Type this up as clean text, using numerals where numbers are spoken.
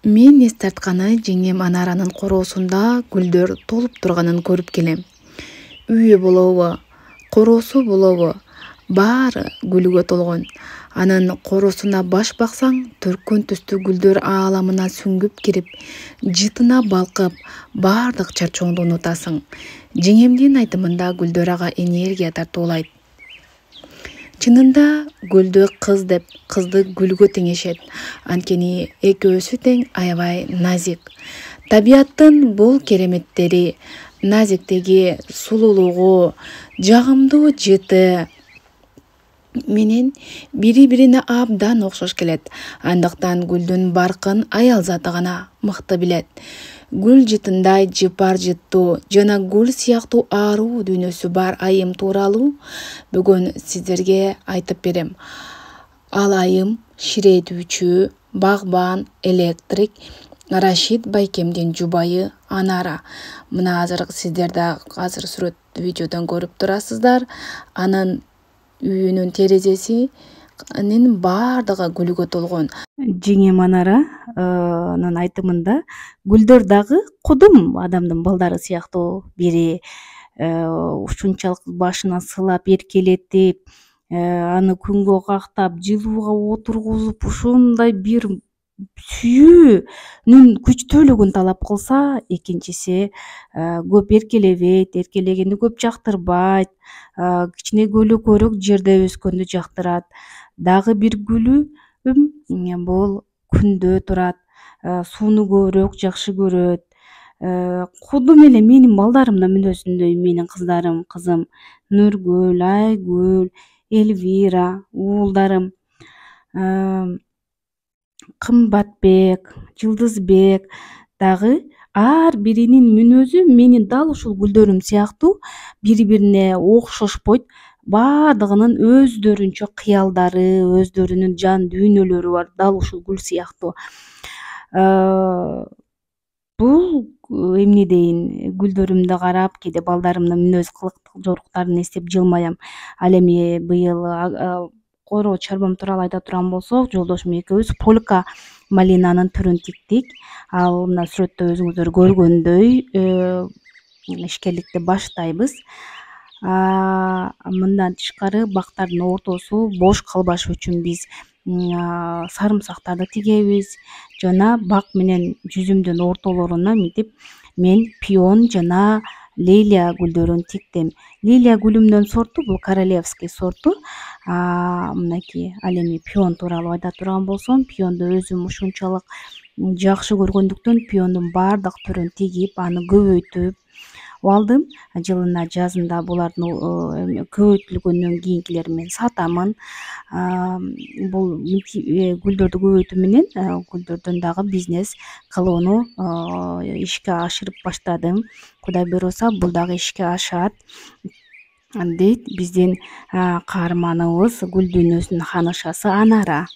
Мен эс тартканы жеңем Анаранын короосунда гүлдөр толуп турганын көрүп келем. Үйү болобу, короосу болобу, баары гүлгө толгон. Анын короосуна баш баксаң, төркөн түстүү гүлдөр ааламына сүңгүп кирип, жытына балкып, баардык чарчооңду унутасың. Жеңемдин айтымында гүлдөр ага энергия тартуулайт. Чынында гүлдү кыз деп, кызды гүлгө теңешет. Анткени экөөсү тең аябай назик. Табияттын бул кереметтери, назиктиги, сулуулугу, жагымдуу жыты менен бири-бирине абдан окшош келет. Андыктан гүлдүн баркын аял заты гана мыкты билет. Гүл жытындай жыпар жыттуу жана гүл сыяктуу аруу дүйнөсү бар айым тууралуу бүгүн сиздерге айтып берем. Ал айым ширетүүчү, багбан, электрик Рашид Байкемдин жубайы Анара. Мына сиздер да азыр сүрөт видеодон көрүп турасыздар. Анын үйүнүн терезесинин баардыгы гүлгө толгон. Жеңем Анаранын айтымында гүлдөр дагы кудум адамдын балдары сыяктуу. Бири ушунчалык башына сылап, эркелетип, аны күнгө кактап, жылууга отургузуп, ушундай бир сүйүүнүн күчтүүлүгүн талап кылса, экинчиси көп эркелебейт, эркелегенди көп жактырбайт, кичине көлөкөрөөк жерде өскөндү жактырат. Дагы бир гүлү бул күндө турат, сууну көбүрөөк жакшы көрөт. Кудум эле менин балдарым да мүнөзүндөй, менин кызым Нургүл, Айгүл, Эльвира, уулдарым Кымбатбек, Жылдызбек дагы ар биринин мүнөзү менин дал ушул гүлдөрүм сыяктуу бири-бирине окшошпойт. Баардыгынын өздөрүнчө кыялдары, өздөрүнүн жан дүйнөлөрү бар, дал ушул гүл сыяктуу. Бул эмне дейин, гүлдөрүмдү карап, кээде балдарымдын мүнөз жоруктарын эстеп жылмаям. Ал эми быйыл короо чарбам тууралуу айта турган болсок, жолдошум экөөбүз полька малинанын түрүн тиктик. Ал мына сүрөттө өзүңүздөр көргөндөй ишкерликти баштайбыз. Мындан тышкары бактардын ортосу бош калбаш үчүн биз сарымсактарды тигебиз жана бак менен жүзүмдүн ортолоруна мынтип мен пион жана лилия гүлдөрүн тиктим. Лилия гүлүмдүн сорту бул королевский сорту. Мынакей ал эми пион тууралуу айта турган болсом, пионду өзүм ушунчалык жакшы көргөндүктөн пиондун баардык түрүн тигип, аны көбөйтүп алдым. Жылына, жазында булардын көбөйтүлгөндөн кийинкилерин мен сатамын. Бул гүлдөрдү көбөйтүү менен гүлдөрдөн дагы бизнес кылууну ишке ашырып баштадым. Кудай буйруса, бул дагы ишке ашат дейт биздин каарманыбыз, гүл дүйнөсүнүн ханышасы Анара.